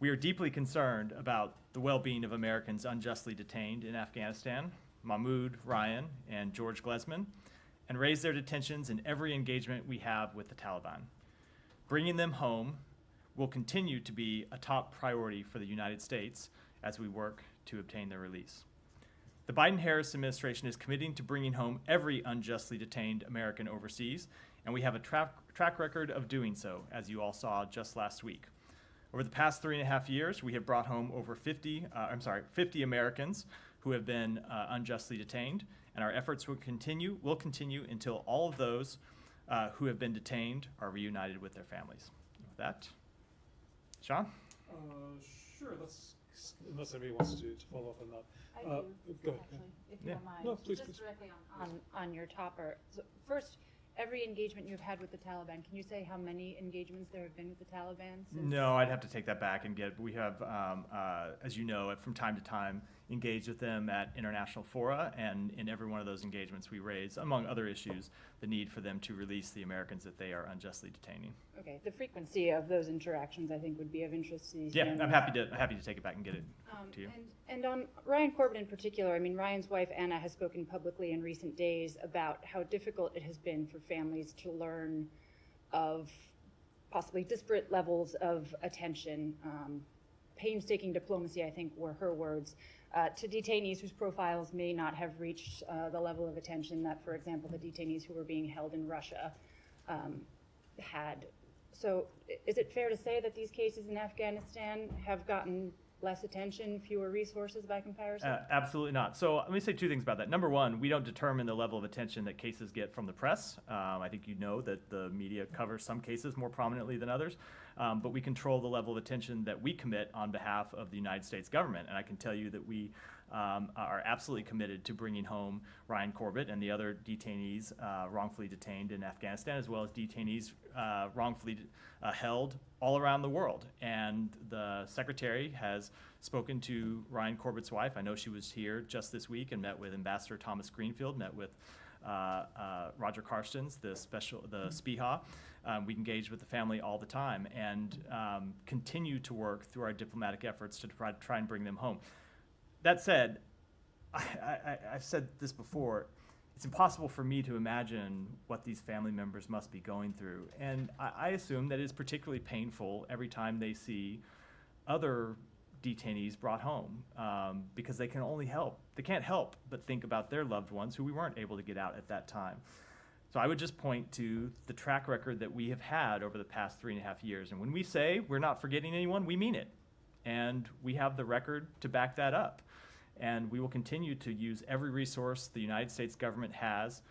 We are deeply concerned about the well-being of Americans unjustly detained in Afghanistan, Mahmoud, Ryan, and George Glesman, and raise their detentions in every engagement we have with the Taliban. Bringing them home will continue to be a top priority for the United States as we work to obtain their release. The Biden-Harris administration is committing to bringing home every unjustly detained American overseas, and we have a track record of doing so, as you all saw just last week. Over the past 3.5 years, we have brought home over 50 Americans who have been unjustly detained, and our efforts will continue until all of those who have been detained are reunited with their families. With that, Sean? Sure, unless anybody wants to follow up on that. I do, go ahead. actually, if you Yeah. don't mind. No, please, Just please. directly on your topper. So first, every engagement you've had with the Taliban, can you say how many engagements there have been with the Taliban? No, I'd have to take that back and we have, as you know, from time to time, engaged with them at international fora, and in every one of those engagements we raise, among other issues, the need for them to release the Americans that they are unjustly detaining. Okay, the frequency of those interactions, I think, would be of interest to these Yeah, families. I'm happy to take it back and get it to you. And on Ryan Corbett in particular, I mean, Ryan's wife, Anna, has spoken publicly in recent days about how difficult it has been for families to learn of possibly disparate levels of attention. Painstaking diplomacy, I think, were her words, to detainees whose profiles may not have reached the level of attention that, for example, the detainees who were being held in Russia had. So is it fair to say that these cases in Afghanistan have gotten less attention, fewer resources by comparison? Absolutely not. So let me say two things about that. Number one, we don't determine the level of attention that cases get from the press. I think you know that the media covers some cases more prominently than others, but we control the level of attention that we commit on behalf of the United States government. And I can tell you that we are absolutely committed to bringing home Ryan Corbett and the other detainees wrongfully detained in Afghanistan, as well as detainees wrongfully held all around the world. And the Secretary has spoken to Ryan Corbett's wife. I know she was here just this week and met with Ambassador Thomas Greenfield, met with Roger Karstens, the SPIHA. We engage with the family all the time and continue to work through our diplomatic efforts to try and bring them home. That said, I've said this before, it's impossible for me to imagine what these family members must be going through. And I assume that it's particularly painful every time they see other detainees brought home because they can't help but think about their loved ones who we weren't able to get out at that time. So I would just point to the track record that we have had over the past 3.5 years. And when we say we're not forgetting anyone, we mean it. And we have the record to back that up. And we will continue to use every resource the United States government has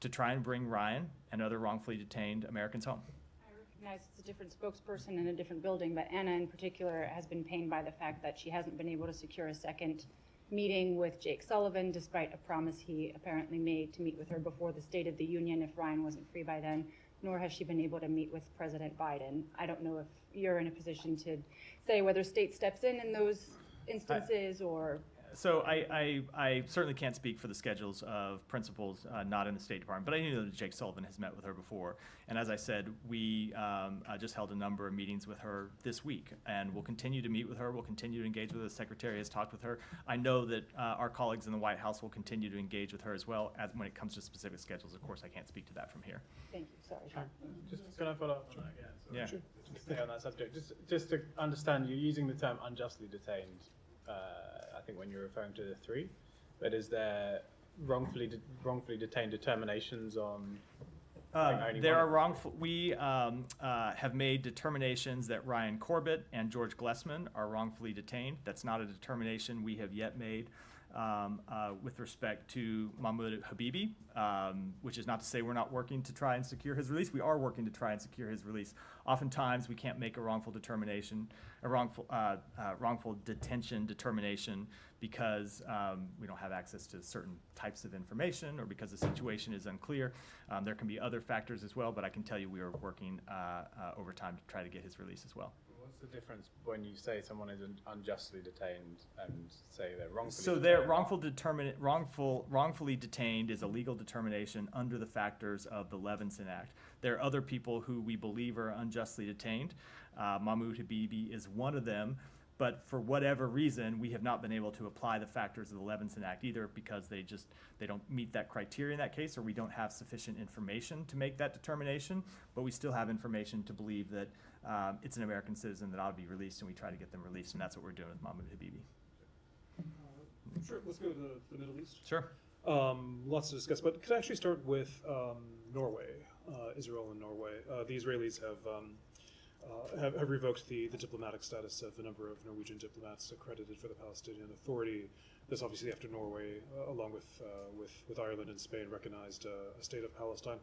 to try and bring Ryan and other wrongfully detained Americans home. I recognize it's a different spokesperson in a different building, but Anna in particular has been pained by the fact that she hasn't been able to secure a second meeting with Jake Sullivan, despite a promise he apparently made to meet with her before the State of the Union if Ryan wasn't free by then, nor has she been able to meet with President Biden. I don't know if you're in a position to say whether state steps in those instances or... So I certainly can't speak for the schedules of principals not in the State Department, but I know that Jake Sullivan has met with her before. And as I said, we just held a number of meetings with her this week, and we'll continue to meet with her. We'll continue to engage with her. The Secretary has talked with her. I know that our colleagues in the White House will continue to engage with her as well as when it comes to specific schedules. Of course, I can't speak to that from here. Thank you. Sorry, Sean. Just can I follow up on that again? So Yeah. Just stay on that subject. Just to understand, you're using the term unjustly detained. I think when you're referring to the three, but is there wrongfully detained determinations on? There are wrongful. We have made determinations that Ryan Corbett and George Glesman are wrongfully detained. That's not a determination we have yet made with respect to Mahmoud Habibi, which is not to say we're not working to try and secure his release. We are working to try and secure his release. Oftentimes, we can't make a wrongful determination, a wrongful detention determination because we don't have access to certain types of information or because the situation is unclear. There can be other factors as well, but I can tell you we are working over time to try to get his release as well. What's the difference when you say someone is unjustly detained and say they're wrongfully So detained? wrongfully detained is a legal determination under the factors of the Levinson Act. There are other people who we believe are unjustly detained, Mahmoud Habibi is one of them. But for whatever reason, we have not been able to apply the factors of the Levinson Act, either because they don't meet that criteria in that case, or we don't have sufficient information to make that determination. But we still have information to believe that it's an American citizen that ought to be released, and we try to get them released, and that's what we're doing with Mahmoud Habibi. Sure, let's go to the Middle East. Sure. Lots to discuss, but could I actually start with Norway, Israel and Norway? The Israelis have revoked the diplomatic status of a number of Norwegian diplomats accredited for the Palestinian Authority. This obviously after Norway, along with Ireland and Spain, recognized a state of Palestine.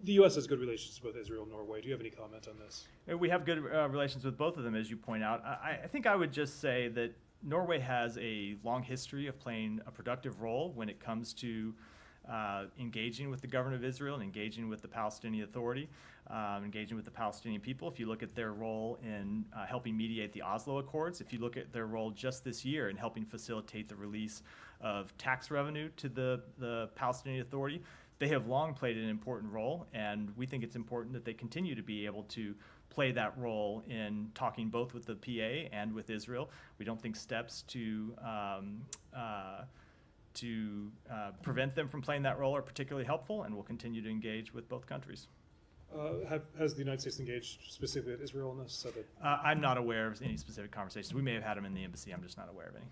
The U.S. has good relations with Israel and Norway. Do you have any comment on this? We have good relations with both of them, as you point out. I think I would just say that Norway has a long history of playing a productive role when it comes to engaging with the government of Israel and engaging with the Palestinian Authority, engaging with the Palestinian people. If you look at their role in helping mediate the Oslo Accords, if you look at their role just this year in helping facilitate the release of tax revenue to the Palestinian Authority, they have long played an important role, and we think it's important that they continue to be able to play that role in talking both with the PA and with Israel. We don't think steps to prevent them from playing that role are particularly helpful, and we'll continue to engage with both countries. Has the United States engaged specifically with Israel on this? I'm not aware of any specific conversations. We may have had them in the embassy. I'm just not aware of any.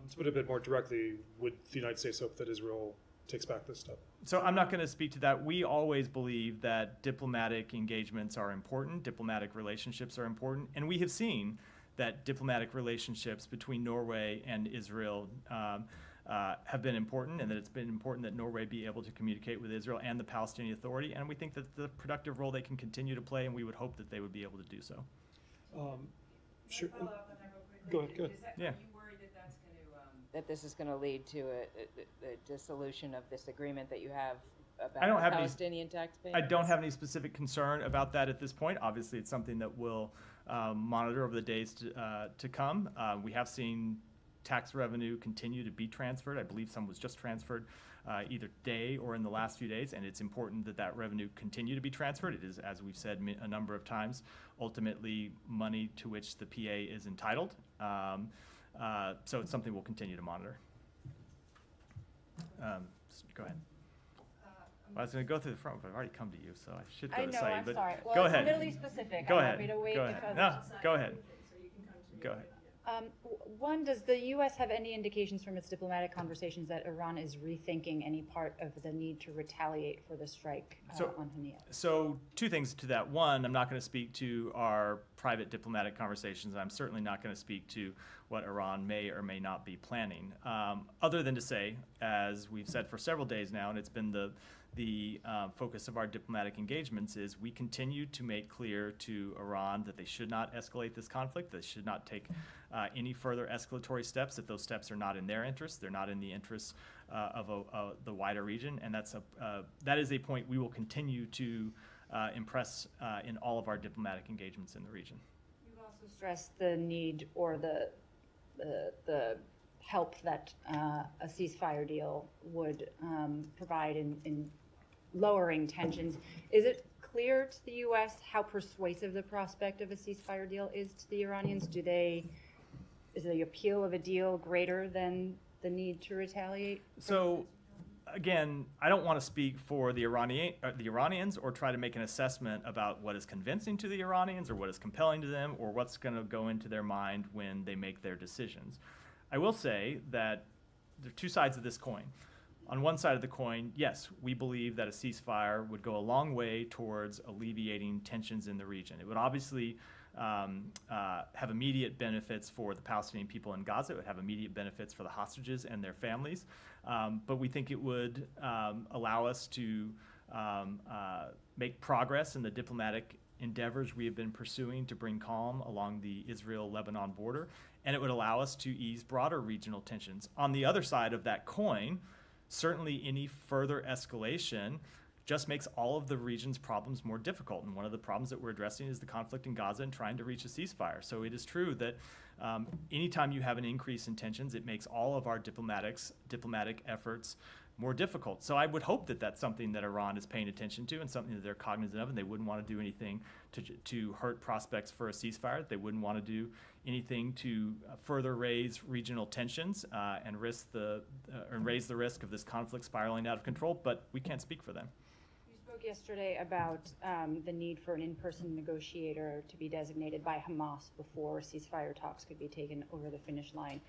To put it a bit more directly, would the United States hope that Israel takes back this step? So I'm not going to speak to that. We always believe that diplomatic engagements are important, diplomatic relationships are important, and we have seen that diplomatic relationships between Norway and Israel have been important, and that it's been important that Norway be able to communicate with Israel and the Palestinian Authority, and we think that the productive role they can continue to play, and we would hope that they would be able to do so. Sure. Can I follow up on that real quickly? Go ahead, go ahead. Yeah. Are you worried that that's going to, that this is going to lead to a dissolution of this agreement that you have I don't about have any- Palestinian tax I payments? don't have any specific concern about that at this point. Obviously, it's something that we'll monitor over the days to come. We have seen tax revenue continue to be transferred. I believe some was just transferred either today or in the last few days, and it's important that that revenue continue to be transferred. It is, as we've said a number of times, ultimately money to which the PA is entitled. So it's something we'll continue to monitor. Go ahead. I was going to go through the front, but I've already come to you, so I should go I to know, Saeed. I'm But sorry. Well, go it's ahead. Middle East specific. Go I ahead. want me to wait Go ahead. because No, go ahead. Go ahead. One, does the U.S. have any indications from its diplomatic conversations that Iran is rethinking any part of the need to retaliate for the strike on Hania? So two things to that. One, I'm not going to speak to our private diplomatic conversations. I'm certainly not going to speak to what Iran may or may not be planning. Other than to say, as we've said for several days now, and it's been the focus of our diplomatic engagements, is we continue to make clear to Iran that they should not escalate this conflict, they should not take any further escalatory steps, that those steps are not in their interests, they're not in the interests of the wider region, and that is a point we will continue to impress in all of our diplomatic engagements in the region. You've also stressed the need or the help that a ceasefire deal would provide in lowering tensions. Is it clear to the U.S. how persuasive the prospect of a ceasefire deal is to the Iranians? Is the appeal of a deal greater than the need to retaliate? So, again, I don't want to speak for the Iranians or try to make an assessment about what is convincing to the Iranians or what is compelling to them or what's going to go into their mind when they make their decisions. I will say that there are two sides of this coin. On one side of the coin, yes, we believe that a ceasefire would go a long way towards alleviating tensions in the region. It would obviously have immediate benefits for the Palestinian people in Gaza. It would have immediate benefits for the hostages and their families. But we think it would allow us to make progress in the diplomatic endeavors we have been pursuing to bring calm along the Israel-Lebanon border, and it would allow us to ease broader regional tensions. On the other side of that coin, certainly any further escalation just makes all of the region's problems more difficult. And one of the problems that we're addressing is the conflict in Gaza and trying to reach a ceasefire. So it is true that anytime you have an increase in tensions, it makes all of our diplomatic efforts more difficult. So I would hope that that's something that Iran is paying attention to and something that they're cognizant of, and they wouldn't want to do anything to hurt prospects for a ceasefire. They wouldn't want to do anything to further raise regional tensions and raise the risk of this conflict spiraling out of control, but we can't speak for them. You spoke yesterday about the need for an in-person negotiator to be designated by Hamas before ceasefire talks could be taken over the finish line.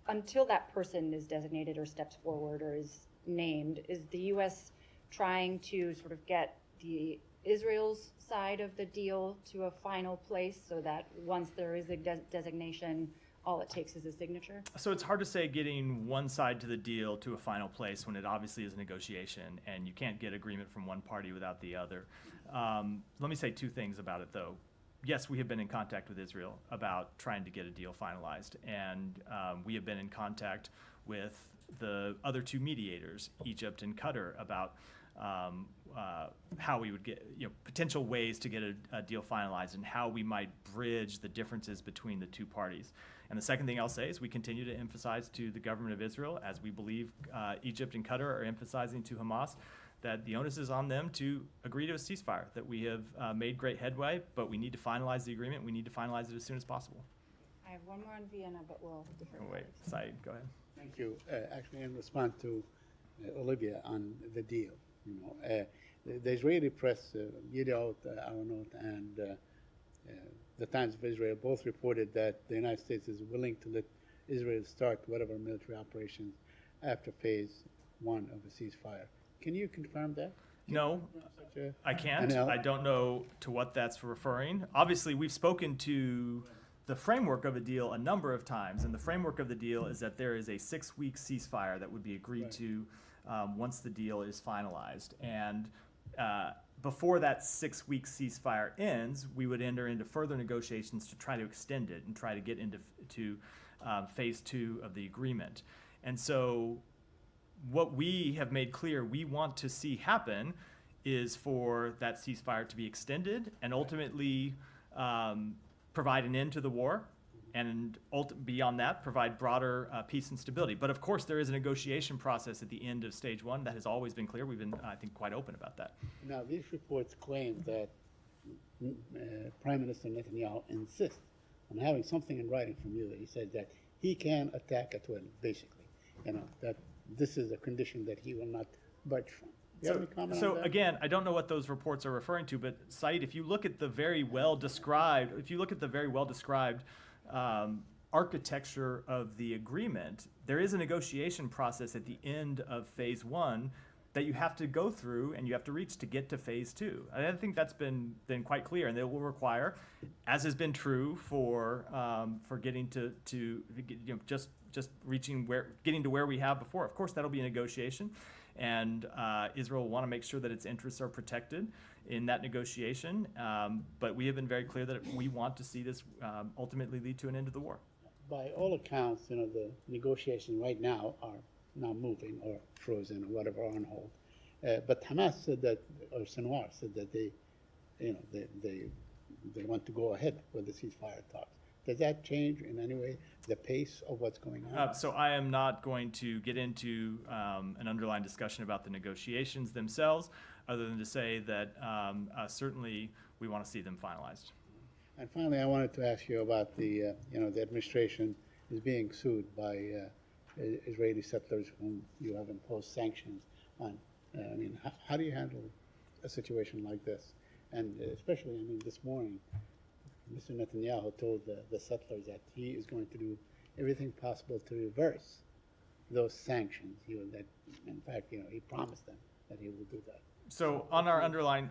Until that person is designated or steps forward or is named, is the U.S. trying to sort of get the Israel's side of the deal to a final place so that once there is a designation, all it takes is a signature? So it's hard to say getting one side to the deal to a final place when it obviously is a negotiation and you can't get agreement from one party without the other. Let me say two things about it, though. Yes, we have been in contact with Israel about trying to get a deal finalized, and we have been in contact with the other two mediators, Egypt and Qatar, about how we would get, potential ways to get a deal finalized and how we might bridge the differences between the two parties. And the second thing I'll say is we continue to emphasize to the government of Israel, as we believe Egypt and Qatar are emphasizing to Hamas, that the onus is on them to agree to a ceasefire, that we have made great headway, but we need to finalize the agreement. We need to finalize it as soon as possible. I have one more on Vienna, but we'll defer. Wait, Saeed, go ahead. Thank you. Actually, in response to Olivia on the deal, the Israeli press, Yediot Aharonot and the Times of Israel both reported that the United States is willing to let Israel start whatever military operations after phase 1 of a ceasefire. Can you confirm that? No, I can't. I don't know to what that's referring. Obviously, we've spoken to the framework of a deal a number of times, and the framework of the deal is that there is a 6-week ceasefire that would be agreed to once the deal is finalized. And before that 6-week ceasefire ends, we would enter into further negotiations to try to extend it and try to get into phase 2 of the agreement. And so what we have made clear we want to see happen is for that ceasefire to be extended and ultimately provide an end to the war, and beyond that, provide broader peace and stability. But of course, there is a negotiation process at the end of stage 1. That has always been clear. We've been, I think, quite open about that. Now, these reports claim that Prime Minister Netanyahu insists on having something in writing from you. He said that he can attack at will, basically. That this is a condition that he will not budge from. You have any comment on that? Again, I don't know what those reports are referring to, but Saeed, if you look at the very well described, architecture of the agreement, there is a negotiation process at the end of phase 1 that you have to go through and you have to reach to get to phase 2. I think that's been quite clear, and it will require, as has been true for getting to just getting to where we have before. Of course, that'll be a negotiation, and Israel will want to make sure that its interests are protected in that negotiation. But we have been very clear that we want to see this ultimately lead to an end to the war. By all accounts, the negotiations right now are not moving or frozen or whatever, on hold. But Hamas said that, or Sinwar said that they want to go ahead with the ceasefire talks. Does that change in any way the pace of what's going on? So I am not going to get into an underlying discussion about the negotiations themselves, other than to say that certainly we want to see them finalized. And finally, I wanted to ask you about the administration is being sued by Israeli settlers whom you have imposed sanctions on. How do you handle a situation like this? And especially, this morning, Mr. Netanyahu told the settlers that he is going to do everything possible to reverse those sanctions. In fact, he promised them that he will do that. So on our underlying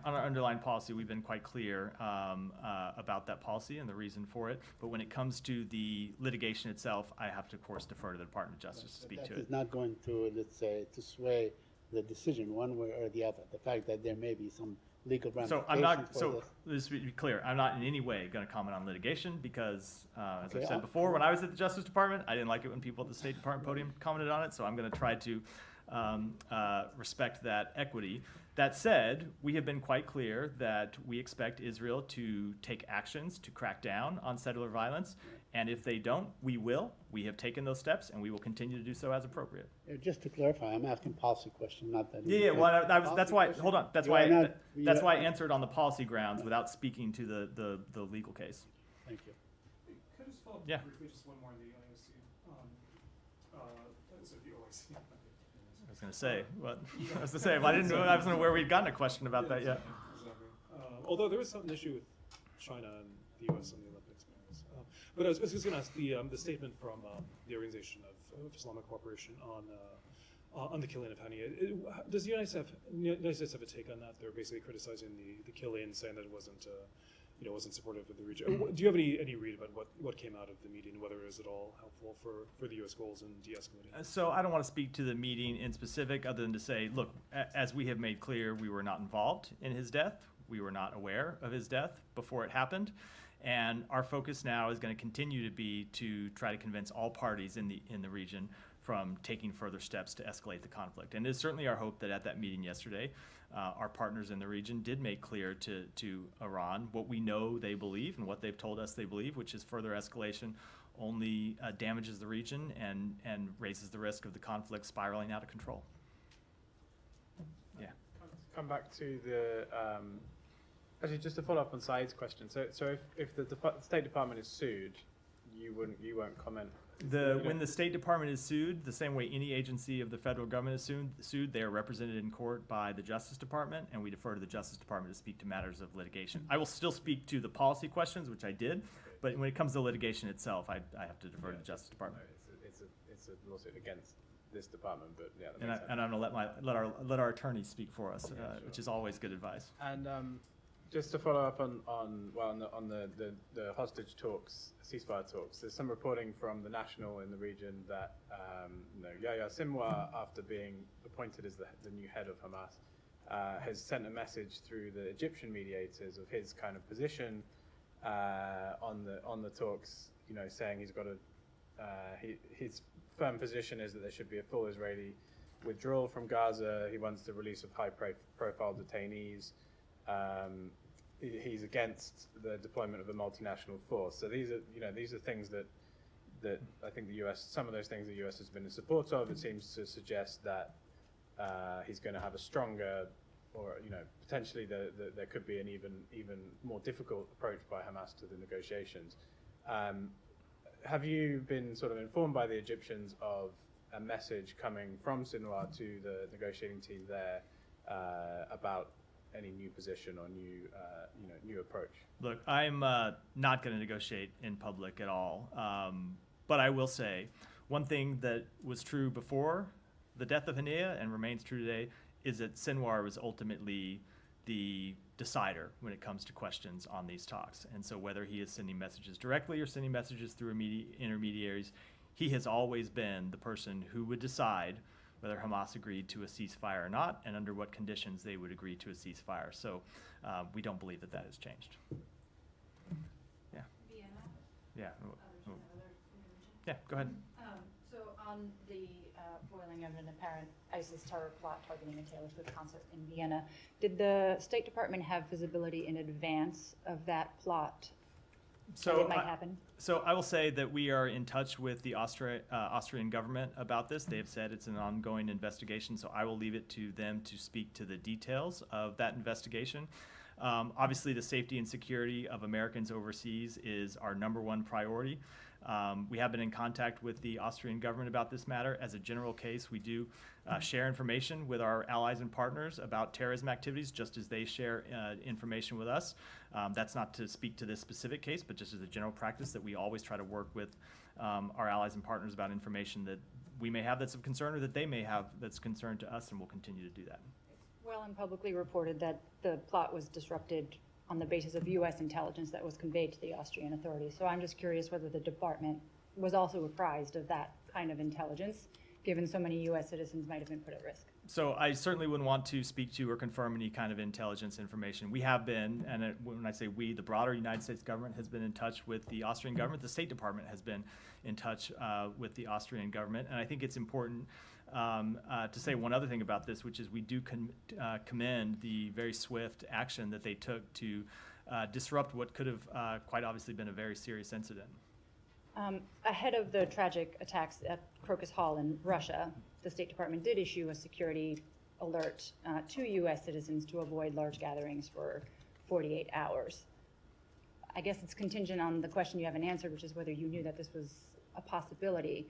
policy, we've been quite clear about that policy and the reason for it. But when it comes to the litigation itself, I have to, of course, defer to the Department of Justice to speak to it. It's not going to, let's say, to sway the decision one way or the other. The fact that there may be some legal ramifications let's be clear, I'm not in any way going to comment on litigation because, as I've said before, when I was at the Justice Department, I didn't like it when people at the State Department podium commented on it, so I'm going to try to respect that equity. That said, we have been quite clear that we expect Israel to take actions to crack down on settler violence, And if they don't, we will. We have taken those steps, and we will continue to do so as appropriate. Just to clarify, I'm asking policy question, not that. Yeah, well, that's why, hold on, that's You why, are not- you that's are- why I answered on the policy grounds without speaking to the legal case. Thank you. Could I just follow up Yeah. briefly, just one more on the IOC? So the OIC. I was gonna say, what, I was gonna say, I didn't know, I wasn't aware we'd gotten a question about that yet. Exactly. Although there was some issue with China and the U.S. on the Olympics. But I was just going to ask the statement from the Organization of Islamic Cooperation on the killing of Hani. Does the United States have a take on that? They're basically criticizing the killing, saying that it wasn't supportive of the region. Do you have any read about what came out of the meeting, whether it was at all helpful for the U.S. goals in de-escalating? So I don't want to speak to the meeting in specific, other than to say, look, as we have made clear, we were not involved in his death. We were not aware of his death before it happened. And our focus now is going to continue to be to try to convince all parties in the region from taking further steps to escalate the conflict. And it is certainly our hope that at that meeting yesterday, our partners in the region did make clear to Iran what we know they believe and what they've told us they believe, which is further escalation only damages the region and raises the risk of the conflict spiraling out of control. Yeah. Come back to the actually, just to follow up on Saeed's question. So if the State Department is sued, you won't comment. When the State Department is sued, the same way any agency of the federal government is sued, they are represented in court by the Justice Department, and we defer to the Justice Department to speak to matters of litigation. I will still speak to the policy questions, which I did, but when it comes to litigation itself, I have to defer to the Justice Department. It's a lawsuit against this department, but yeah. That And, makes sense. I'm going to let our attorneys speak for us, Sure. which is always good advice. And just to follow up on the hostage talks, ceasefire talks, there's some reporting from the National in the region that Yahya Sinwar, after being appointed as the new head of Hamas, has sent a message through the Egyptian mediators of his kind of position on the talks, saying he's got his firm position is that there should be a full Israeli withdrawal from Gaza. He wants the release of high-profile detainees. He's against the deployment of a multinational force. So these are things that I think the U.S. Some of those things the U.S. has been in support of. It seems to suggest that he's going to have a stronger, or potentially there could be an even more difficult approach by Hamas to the negotiations. Have you been sort of informed by the Egyptians of a message coming from Sinwar to the negotiating team there about any new position or new approach? Look, I'm not going to negotiate in public at all. But I will say one thing that was true before the death of Haniyeh and remains true today is that Sinwar was ultimately the decider when it comes to questions on these talks. And so whether he is sending messages directly or sending messages through intermediaries, he has always been the person who would decide whether Hamas agreed to a ceasefire or not, and under what conditions they would agree to a ceasefire. So we don't believe that has changed. Yeah. Vienna? Yeah. Yeah, go ahead. So on the foiling of an apparent ISIS terror plot targeting a Taylor Swift concert in Vienna, did the State Department have visibility in advance of that plot? That it might happen? So I will say that we are in touch with the Austrian government about this. They have said it's an ongoing investigation, so I will leave it to them to speak to the details of that investigation. Obviously, the safety and security of Americans overseas is our #1 priority. We have been in contact with the Austrian government about this matter. As a general case, we do share information with our allies and partners about terrorism activities, just as they share information with us. That's not to speak to this specific case, but just as a general practice that we always try to work with our allies and partners about information that we may have that's of concern or that they may have that's concern to us, and we'll continue to do that. Well and publicly reported that the plot was disrupted on the basis of U.S. intelligence that was conveyed to the Austrian authorities. So I'm just curious whether the department was also apprised of that kind of intelligence, given so many U.S. citizens might have been put at risk. So I certainly wouldn't want to speak to or confirm any kind of intelligence information. We have been, and when I say we, the broader United States government has been in touch with the Austrian government. The State Department has been in touch with the Austrian government. And I think it's important to say one other thing about this, which is we do commend the very swift action that they took to disrupt what could have quite obviously been a very serious incident. Ahead of the tragic attacks at Crocus Hall in Russia, the State Department did issue a security alert to U.S. citizens to avoid large gatherings for 48 hours. I guess it's contingent on the question you haven't answered, which is whether you knew that this was a possibility,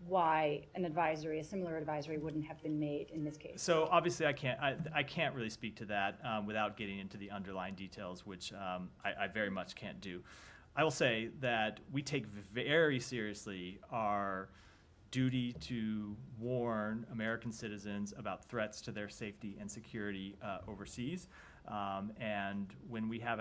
why an advisory, a similar advisory, wouldn't have been made in this case. So obviously I can't really speak to that without getting into the underlying details, which I very much can't do. I will say that we take very seriously our duty to warn American citizens about threats to their safety and security overseas. And when we have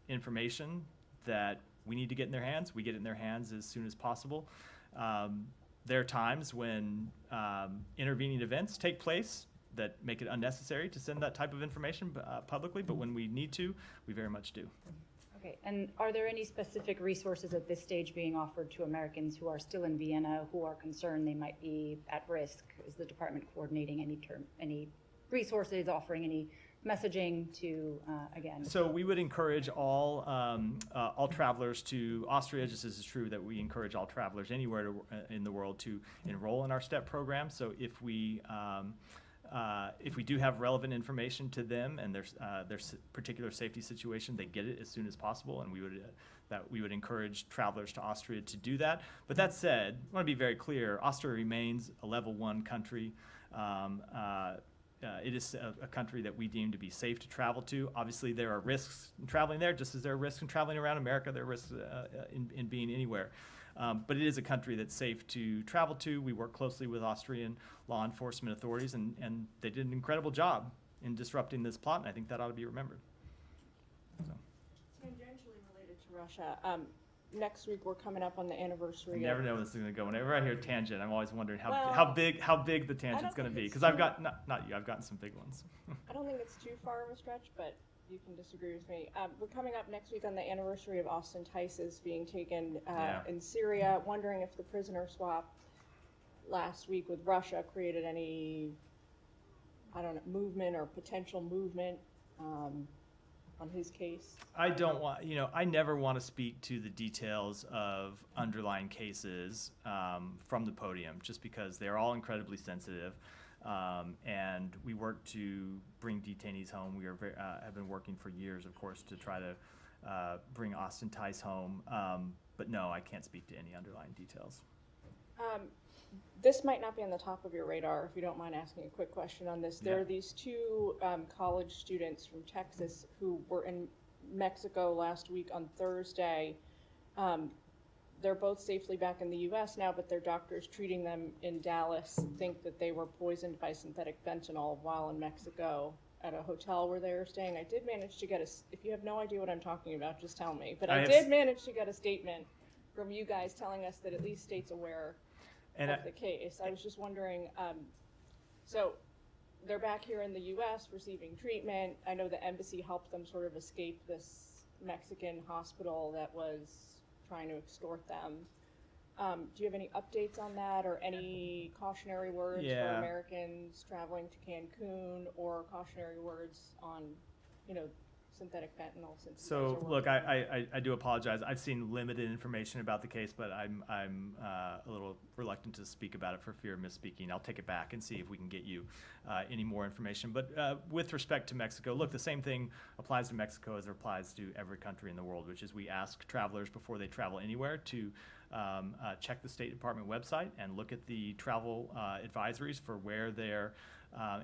information that we need to get in their hands, we get it in their hands as soon as possible. There are times when intervening events take place that make it unnecessary to send that type of information publicly, but when we need to, we very much do. Okay, and are there any specific resources at this stage being offered to Americans who are still in Vienna, who are concerned they might be at risk? Is the department coordinating any resources, offering any messaging to, again? So we would encourage all travelers to Austria, just as it's true that we encourage all travelers anywhere in the world to enroll in our STEP program. So if we do have relevant information to them and their particular safety situation, they get it as soon as possible, and we would encourage travelers to Austria to do that. But that said, I want to be very clear: Austria remains a level 1 country. It is a country that we deem to be safe to travel to. Obviously, there are risks in traveling there, just as there are risks in traveling around America. There are risks in being anywhere. But it is a country that's safe to travel to. We work closely with Austrian law enforcement authorities, and they did an incredible job in disrupting this plot, and I think that ought to be remembered. So. Tangentially related to Russia, next week we're coming up on the anniversary. I never know where this is going to go. Whenever I hear tangent, I'm always wondering how big the tangent's going to be, because I've got not you, I've gotten some big ones. I don't think it's too far of a stretch, but you can disagree with me. We're coming up next week on the anniversary of Austin Tice's being taken in Syria. Wondering if the prisoner swap last week with Russia created any, movement or potential movement on his case. I never want to speak to the details of underlying cases from the podium, just because they're all incredibly sensitive. And we work to bring detainees home. We have been working for years, of course, to try to bring Austin Tice home. But no, I can't speak to any underlying details. This might not be on the top of your radar, if you don't mind asking a quick question on this. There are these two college students from Texas who were in Mexico last week on Thursday. They're both safely back in the U.S. now, but their doctors treating them in Dallas think that they were poisoned by synthetic fentanyl while in Mexico at a hotel where they were staying. I did manage to get if you have no idea what I'm talking about, just tell me. But I did manage to get a statement from you guys telling us that at least state's aware of the case. I was just wondering, so they're back here in the U.S. receiving treatment. I know the embassy helped them sort of escape this Mexican hospital that was trying to extort them. Do you have any updates on that, or any cautionary words for Americans traveling to Cancun, or cautionary words on, synthetic fentanyl? So look, I do apologize. I've seen limited information about the case, but I'm a little reluctant to speak about it for fear of misspeaking. I'll take it back and see if we can get you any more information. But with respect to Mexico, look, the same thing applies to Mexico as it applies to every country in the world, which is we ask travelers before they travel anywhere to check the State Department website and look at the travel advisories for where they're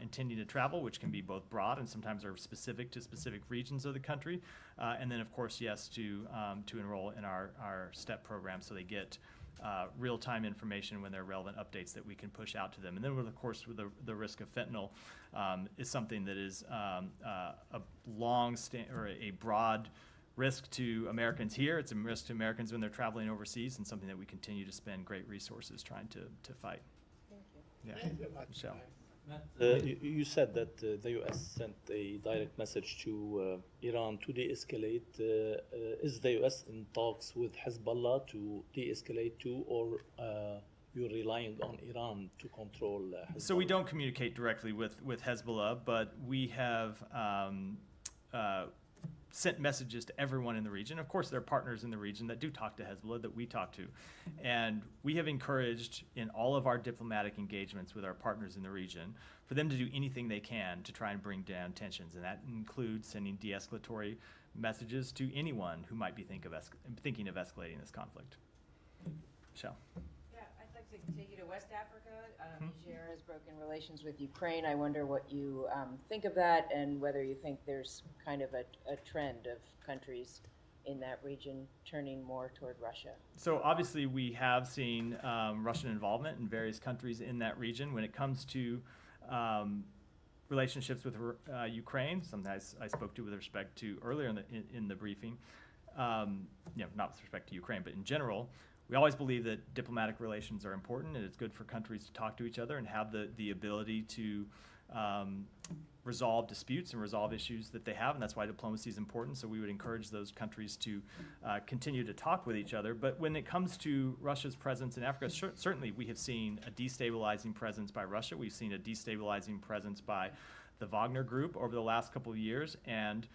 intending to travel, which can be both broad and sometimes are specific to specific regions of the country. And then, of course, yes, to enroll in our STEP program so they get real-time information when there are relevant updates that we can push out to them. And then, of course, with the risk of fentanyl is something that is a broad risk to Americans here. It's a risk to Americans when they're traveling overseas, and something that we continue to spend great resources trying to fight. Thank you. Yeah, Michelle. You said that the U.S. sent a direct message to Iran to de-escalate. Is the U.S. in talks with Hezbollah to de-escalate too, or you're relying on Iran to control Hezbollah? So we don't communicate directly with Hezbollah, but we have sent messages to everyone in the region. Of course, there are partners in the region that do talk to Hezbollah that we talk to. And we have encouraged in all of our diplomatic engagements with our partners in the region for them to do anything they can to try and bring down tensions. And that includes sending de-escalatory messages to anyone who might be thinking of escalating this conflict. Michelle. Yeah, I'd like to take you to West Africa. Niger has broken relations with Ukraine. I wonder what you think of that, and whether you think there's kind of a trend of countries in that region turning more toward Russia. So obviously we have seen Russian involvement in various countries in that region. When it comes to relationships with Ukraine, something I spoke to with respect to earlier in the briefing, not with respect to Ukraine, but in general, we always believe that diplomatic relations are important, and it's good for countries to talk to each other and have the ability to resolve disputes and resolve issues that they have, and that's why diplomacy is important. So we would encourage those countries to continue to talk with each other. But when it comes to Russia's presence in Africa, certainly we have seen a destabilizing presence by Russia. We've seen a destabilizing presence by the Wagner Group over the last couple of years, and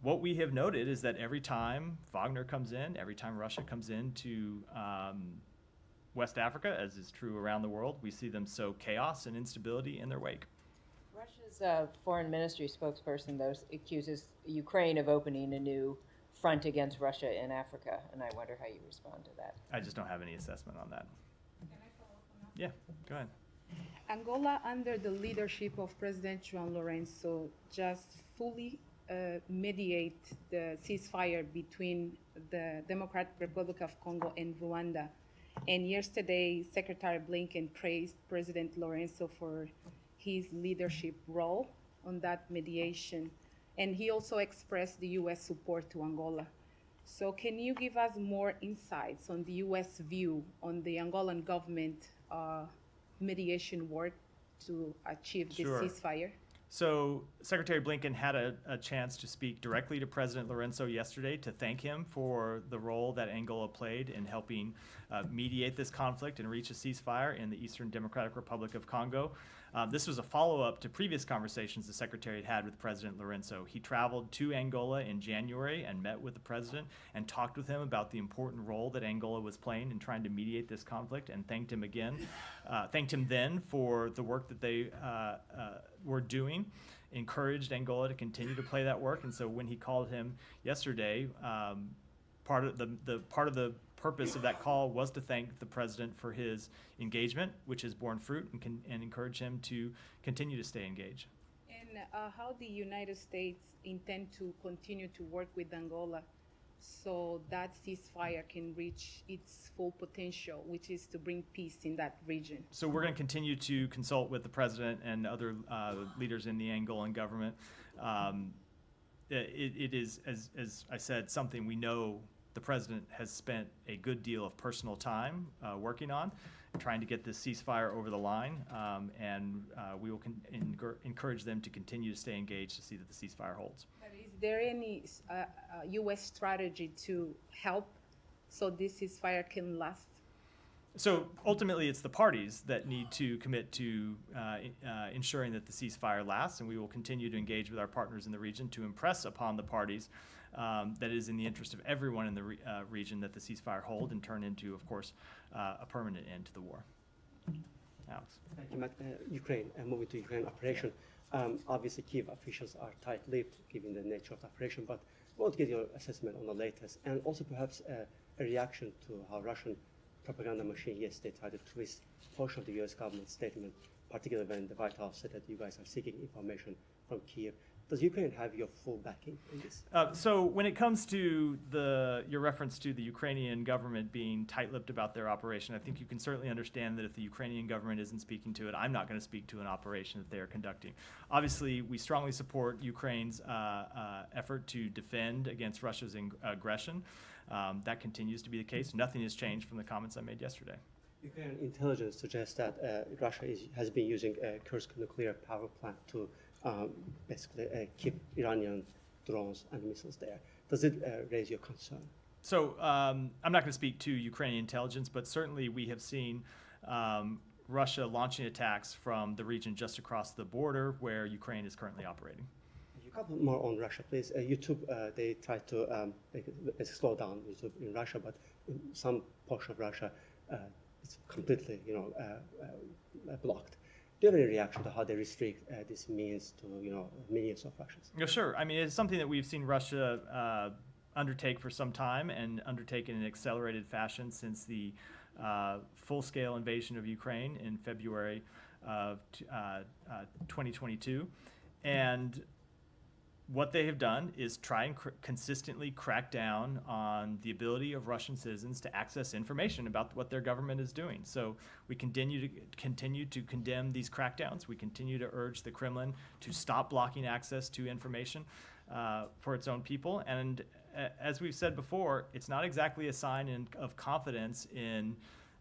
what we have noted is that every time Wagner comes in, every time Russia comes into West Africa, as is true around the world, we see them sow chaos and instability in their wake. Russia's foreign ministry spokesperson, though, accuses Ukraine of opening a new front against Russia in Africa, and I wonder how you respond to that. I just don't have any assessment on that. Can I follow up on that? Yeah, go ahead. Angola, under the leadership of President João Lourenço, just fully mediate the ceasefire between the Democratic Republic of Congo and Rwanda. And yesterday, Secretary Blinken praised President Lourenço for his leadership role on that mediation. And he also expressed the U.S. support to Angola. So can you give us more insights on the U.S. view on the Angolan government mediation work to achieve this ceasefire? So Secretary Blinken had a chance to speak directly to President Lourenço yesterday to thank him for the role that Angola played in helping mediate this conflict and reach a ceasefire in the Eastern Democratic Republic of Congo. This was a follow-up to previous conversations the Secretary had with President Lourenço. He traveled to Angola in January and met with the President and talked with him about the important role that Angola was playing in trying to mediate this conflict, and thanked him again. Thanked him then for the work that they were doing, encouraged Angola to continue to play that work. And so when he called him yesterday, part of the purpose of that call was to thank the president for his engagement, which has borne fruit, and encourage him to continue to stay engaged. And how the United States intend to continue to work with Angola so that ceasefire can reach its full potential, which is to bring peace in that region? So we're going to continue to consult with the president and other leaders in the Angolan government. It is, as I said, something we know the president has spent a good deal of personal time working on, trying to get this ceasefire over the line, and we will encourage them to continue to stay engaged to see that the ceasefire holds. But is there any U.S. strategy to help so this ceasefire can last? So ultimately, it's the parties that need to commit to ensuring that the ceasefire lasts, and we will continue to engage with our partners in the region to impress upon the parties that it is in the interest of everyone in the region that the ceasefire hold and turn into, of course, a permanent end to the war. Alex. Thank you, Matt. Ukraine, moving to Ukraine operation. Obviously, Kyiv officials are tight-lipped given the nature of the operation, but I want to get your assessment on the latest, and also perhaps a reaction to how Russian propaganda machine yesterday tried to twist a portion of the U.S. government statement, particularly when the White House said that you guys are seeking information from Kyiv. Does Ukraine have your full backing in this? So when it comes to your reference to the Ukrainian government being tight-lipped about their operation, I think you can certainly understand that if the Ukrainian government isn't speaking to it, I'm not going to speak to an operation that they are conducting. Obviously, we strongly support Ukraine's effort to defend against Russia's aggression. That continues to be the case. Nothing has changed from the comments I made yesterday. Ukrainian intelligence suggests that Russia has been using Kursk nuclear power plant to basically keep Iranian drones and missiles there. Does it raise your concern? So I'm not going to speak to Ukrainian intelligence, but certainly we have seen Russia launching attacks from the region just across the border where Ukraine is currently operating. couple more on Russia, please. YouTube, they tried to slow down YouTube in Russia, but in some portion of Russia, it's completely, blocked. Do you have any reaction to how they restrict this means to, millions of Russians? Yeah, sure. I mean, it's something that we've seen Russia undertake for some time and undertake in an accelerated fashion since the full-scale invasion of Ukraine in February of 2022. And what they have done is try and consistently crack down on the ability of Russian citizens to access information about what their government is doing. So we continue to condemn these crackdowns. We continue to urge the Kremlin to stop blocking access to information for its own people. And as we've said before, it's not exactly a sign of confidence in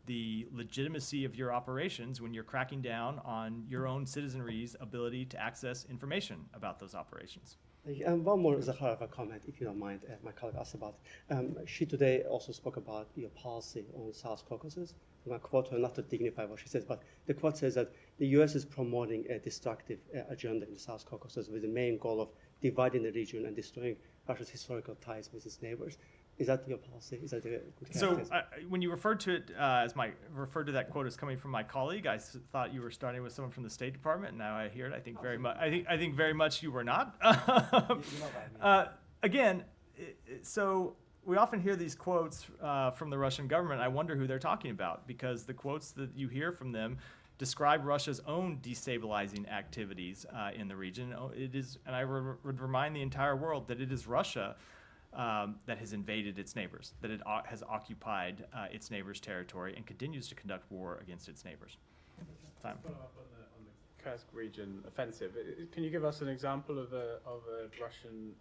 the legitimacy of your operations when you're cracking down on your own citizenry's ability to access information about those operations. And one more Zakharova comment, if you don't mind, my colleague asked about. She today also spoke about your policy on South Caucasus. I'm going to quote her, not to dignify what she says, but the quote says that the U.S. is promoting a destructive agenda in the South Caucasus with the main goal of dividing the region and destroying Russia's historical ties with its neighbors. Is that your policy? Is that a good So when you referred to it referred to that quote as coming from my colleague, I thought you were starting with someone from the State Department. Now I hear it. I think very much. I think very much you were not. Again, so we often hear these quotes from the Russian government. I wonder who they're talking about, because the quotes that you hear from them describe Russia's own destabilizing activities in the region. It is, and I would remind the entire world that it is Russia that has invaded its neighbors, that it has occupied its neighbors' territory and continues to conduct war against its neighbors. Time. Follow up on the Kursk region offensive. Can you give us an example of a Russian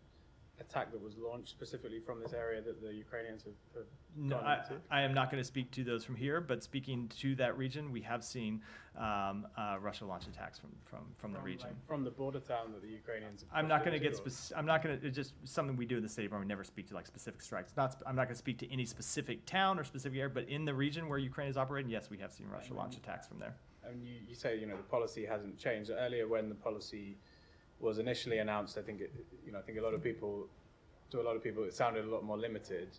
attack that was launched specifically from this area that the Ukrainians have No, gone into? I am not going to speak to those from here, but speaking to that region, we have seen Russia launch attacks from the region. Like, from the border town that the Ukrainians have I'm not going to pushed get into, I'm not going to. It's just something we do in the State Department. We never speak to like specific strikes. I'm not going to speak to any specific town or specific area, but in the region where Ukraine is operating, yes, we have seen Russia launch attacks from there. And you say, the policy hasn't changed. Earlier, when the policy was initially announced, I think a lot of people, it sounded a lot more limited.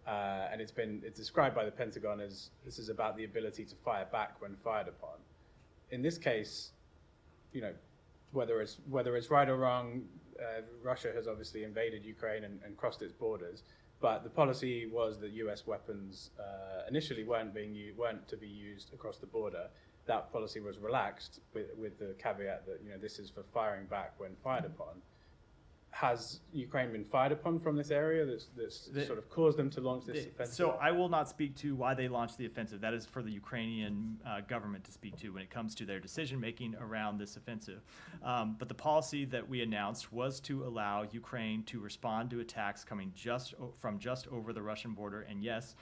And it's described by the Pentagon as this is about the ability to fire back when fired upon. In this case, whether it's right or wrong, Russia has obviously invaded Ukraine and crossed its borders. But the policy was that U.S. weapons initially weren't to be used across the border. That policy was relaxed with the caveat that this is for firing back when fired upon. Has Ukraine been fired upon from this area that's sort of caused them to launch this offensive? So I will not speak to why they launched the offensive. That is for the Ukrainian government to speak to when it comes to their decision making around this offensive. But the policy that we announced was to allow Ukraine to respond to attacks coming from just over the Russian border. And yes,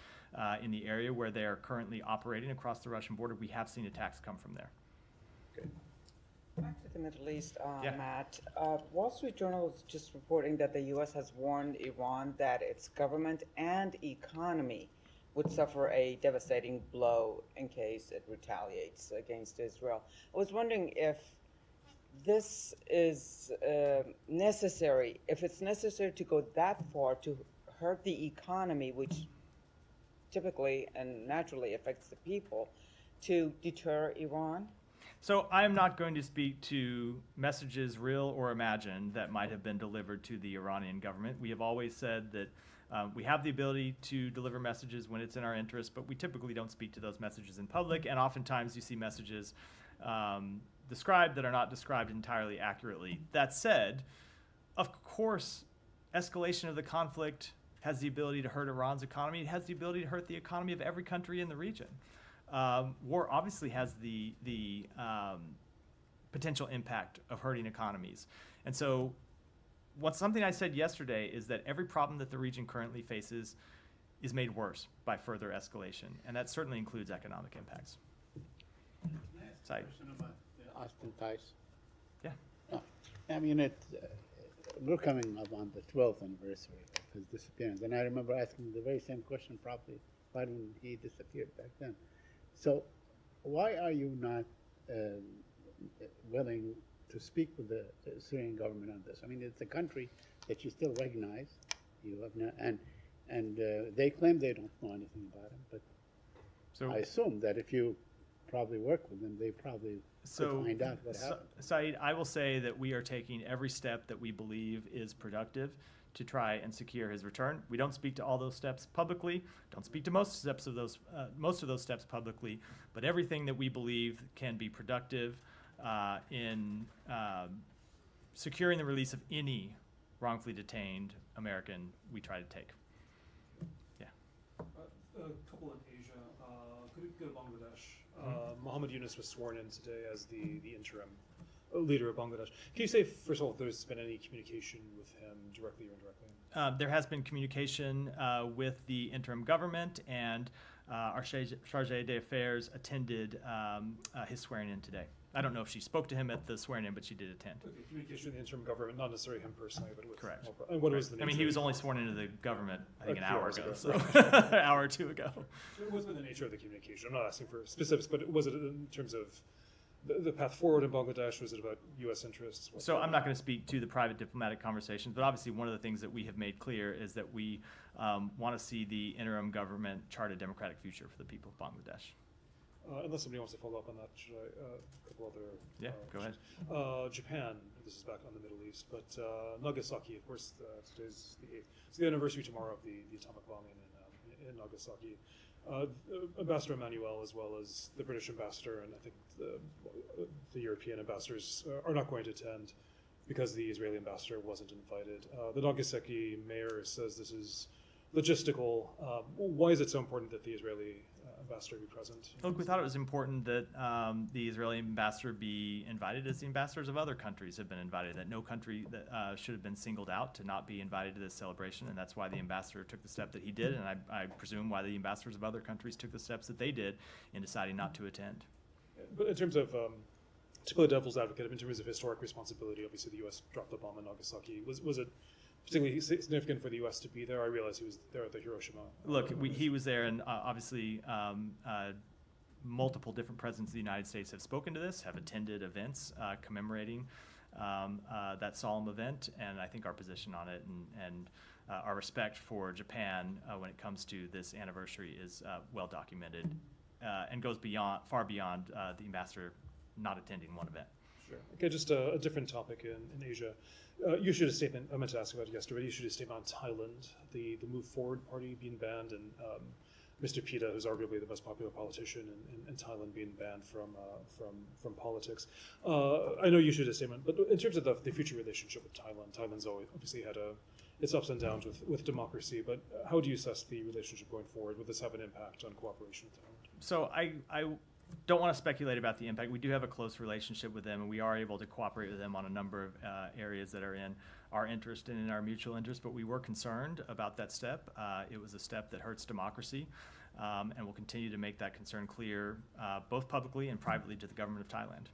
in the area where they are currently operating across the Russian border, we have seen attacks come from there. Okay. Back to the Middle East, Yeah. Matt. Wall Street Journal is just reporting that the U.S. has warned Iran that its government and economy would suffer a devastating blow in case it retaliates against Israel. I was wondering if this is necessary, if it's necessary to go that far to hurt the economy, which typically and naturally affects the people, to deter Iran? So I am not going to speak to messages, real or imagined, that might have been delivered to the Iranian government. We have always said that we have the ability to deliver messages when it's in our interest, but we typically don't speak to those messages in public, and oftentimes you see messages described that are not described entirely accurately. That said, of course, escalation of the conflict has the ability to hurt Iran's economy. It has the ability to hurt the economy of every country in the region. War obviously has the potential impact of hurting economies. And so something I said yesterday is that every problem that the region currently faces is made worse by further escalation, and that certainly includes economic impacts. Sorry. Austin ties. Yeah. I mean, we're coming up on the 12th anniversary of his disappearance, and I remember asking the very same question probably why didn't he disappear back then. So why are you not willing to speak with the Syrian government on this? I mean, it's a country that you still recognize. You have not, and they claim they don't know anything about him, but So, I assume that if you probably work with them, they probably could find out what happened. Saeed, I will say that we are taking every step that we believe is productive to try and secure his return. We don't speak to all those steps publicly, don't speak to most of those steps publicly, but everything that we believe can be productive in securing the release of any wrongfully detained American, we try to take. Yeah. A couple in Asia. Could we go to Bangladesh? Mohammed Yunus was sworn in today as the interim leader of Bangladesh. Can you say, first of all, if there's been any communication with him directly or indirectly? There has been communication with the interim government, and our chargé d'affaires attended his swearing-in today. I don't know if she spoke to him at the swearing-in, but she did attend. Okay, communication with the interim government, not necessarily him personally, but with... Correct. And what was the nature? I mean, he was only sworn into the government, I think, an A few hour hours ago, ago. so an hour or two ago. What's been the nature of the communication? I'm not asking for specifics, but was it in terms of the path forward in Bangladesh? Was it about U.S. interests? So I'm not going to speak to the private diplomatic conversations, but obviously one of the things that we have made clear is that we want to see the interim government chart a democratic future for the people of Bangladesh. Unless somebody wants to follow up on that, should I? A couple other. Yeah, go ahead. Japan. This is back on the Middle East, but Nagasaki. Of course, today's the 8th. It's the anniversary tomorrow of the atomic bombing in Nagasaki. Ambassador Emmanuel, as well as the British ambassador, and I think the European ambassadors are not going to attend because the Israeli ambassador wasn't invited. The Nagasaki mayor says this is logistical. Why is it so important that the Israeli ambassador be present? Look, we thought it was important that the Israeli ambassador be invited, as the ambassadors of other countries have been invited, that no country that should have been singled out to not be invited to this celebration, and that's why the ambassador took the step that he did, and I presume why the ambassadors of other countries took the steps that they did in deciding not to attend. But in terms of, to play devil's advocate, in terms of historic responsibility, obviously the U.S. dropped the bomb in Nagasaki. Was it particularly significant for the U.S. to be there? I realize he was there at the Hiroshima. Look, he was there, and obviously multiple different presidents of the United States have spoken to this, have attended events commemorating that solemn event, and I think our position on it and our respect for Japan when it comes to this anniversary is well documented and goes far beyond the ambassador not attending one event. Sure. Okay, just a different topic in Asia. You issued a statement, I meant to ask about it yesterday, you issued a statement on Thailand, the Move Forward party being banned, and Mr. Pita, who's arguably the most popular politician in Thailand, being banned from politics. I know you issued a statement, but in terms of the future relationship with Thailand, Thailand's obviously had its ups and downs with democracy, but how do you assess the relationship going forward? Will this have an impact on cooperation with Thailand? So I don't want to speculate about the impact. We do have a close relationship with them, and we are able to cooperate with them on a number of areas that are in our interest and in our mutual interest, but we were concerned about that step. It was a step that hurts democracy, and we'll continue to make that concern clear, both publicly and privately, to the government of Thailand.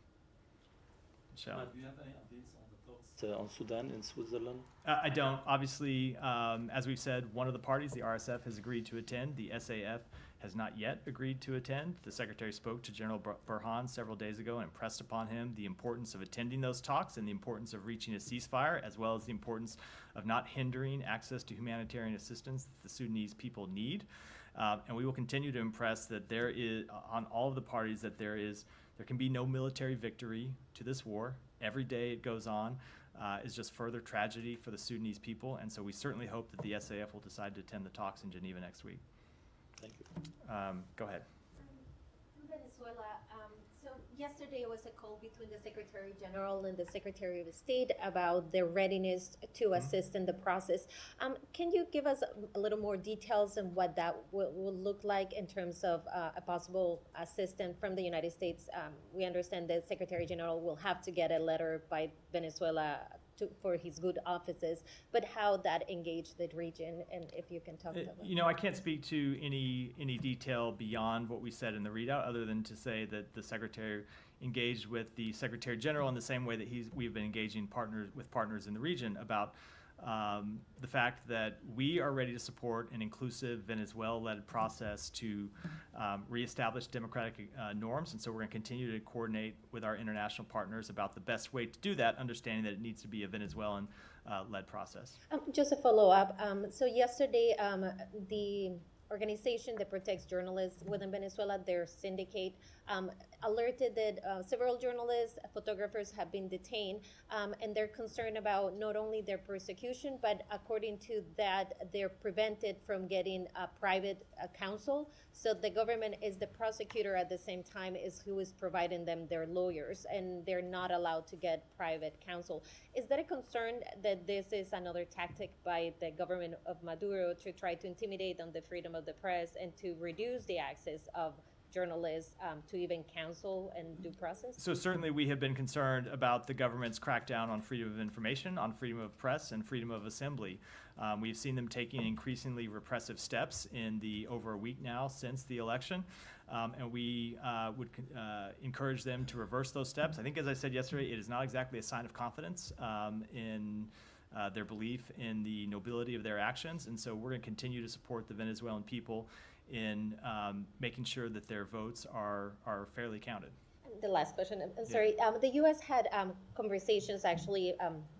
Michelle? Do you have any updates on the talks on Sudan in Switzerland? I don't. Obviously, as we've said, one of the parties, the RSF, has agreed to attend. The SAF has not yet agreed to attend. The Secretary spoke to General Burhan several days ago and impressed upon him the importance of attending those talks and the importance of reaching a ceasefire, as well as the importance of not hindering access to humanitarian assistance that the Sudanese people need. And we will continue to impress that there is, on all of the parties, that there can be no military victory to this war. Every day it goes on is just further tragedy for the Sudanese people, and so we certainly hope that the SAF will decide to attend the talks in Geneva next week. Thank you. Go ahead. From Venezuela, so yesterday was a call between the Secretary General and the Secretary of State about their readiness to assist in the process. Can you give us a little more details on what that will look like in terms of a possible assistance from the United States? We understand the Secretary General will have to get a letter by Venezuela for his good offices, but how that engaged the region, and if you can talk about that. I can't speak to any detail beyond what we said in the readout, other than to say that the Secretary engaged with the Secretary General in the same way that we've been engaging with partners in the region about the fact that we are ready to support an inclusive Venezuela-led process to reestablish democratic norms, and so we're going to continue to coordinate with our international partners about the best way to do that, understanding that it needs to be a Venezuelan-led process. Just a follow-up. So yesterday, the organization that protects journalists within Venezuela, their syndicate, alerted that several journalists, photographers have been detained, and they're concerned about not only their persecution, but according to that, they're prevented from getting a private counsel. So the government is the prosecutor at the same time is who is providing them their lawyers, and they're not allowed to get private counsel. Is that a concern that this is another tactic by the government of Maduro to try to intimidate on the freedom of the press and to reduce the access of journalists to even counsel and due process? So certainly we have been concerned about the government's crackdown on freedom of information, on freedom of press, and freedom of assembly. We've seen them taking increasingly repressive steps in the over a week now since the election, and we would encourage them to reverse those steps. I think, as I said yesterday, it is not exactly a sign of confidence in their belief in the nobility of their actions, and so we're going to continue to support the Venezuelan people in making sure that their votes are fairly counted. The last question, I'm sorry. The U.S. had conversations actually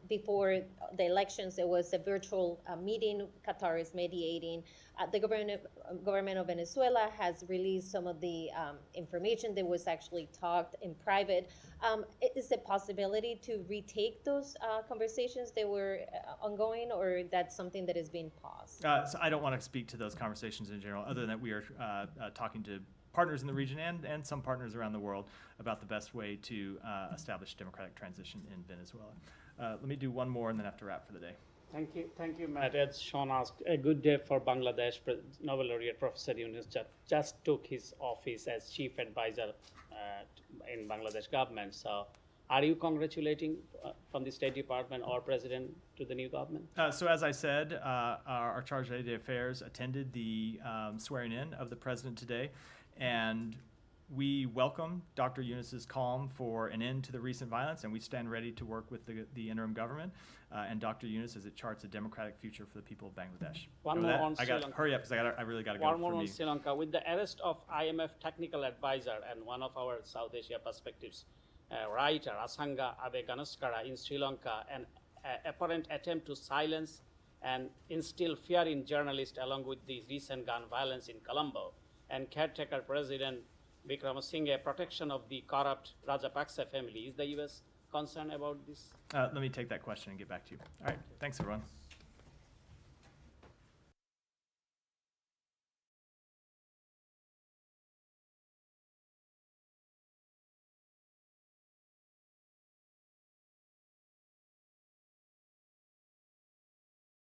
before the elections. There was a virtual meeting. Qatar is mediating. The government of Venezuela has released some of the information that was actually talked in private. Is there a possibility to retake those conversations that were ongoing, or that's something that is being paused? So I don't want to speak to those conversations in general, other than that we are talking to partners in the region and some partners around the world about the best way to establish democratic transition in Venezuela. Let me do one more and then have to wrap for the day. Thank you, Matt. As Sean asked, a good day for Bangladesh. Nobel laureate Professor Yunus just took his office as chief advisor in Bangladesh government. So, are you congratulating from the State Department or President to the new government? So as I said, our Charge d'Affaires attended the swearing in of the president today, and we welcome Dr. Yunus's calm for an end to the recent violence, and we stand ready to work with the interim government and Dr. Yunus as it charts a democratic future for the people of Bangladesh. One more on I got to hurry up because I really got to go. One more on Sri Lanka. With the arrest of IMF technical advisor and one of our South Asia perspectives writer Asanga Abeganaskara in Sri Lanka, an apparent attempt to silence and instill fear in journalists along with the recent gun violence in Colombo, and caretaker President Wickremesinghe protection of the corrupt Rajapaksa family. Is the U.S. concerned about this? Let me take that question and get back to you. All right. Thanks, everyone.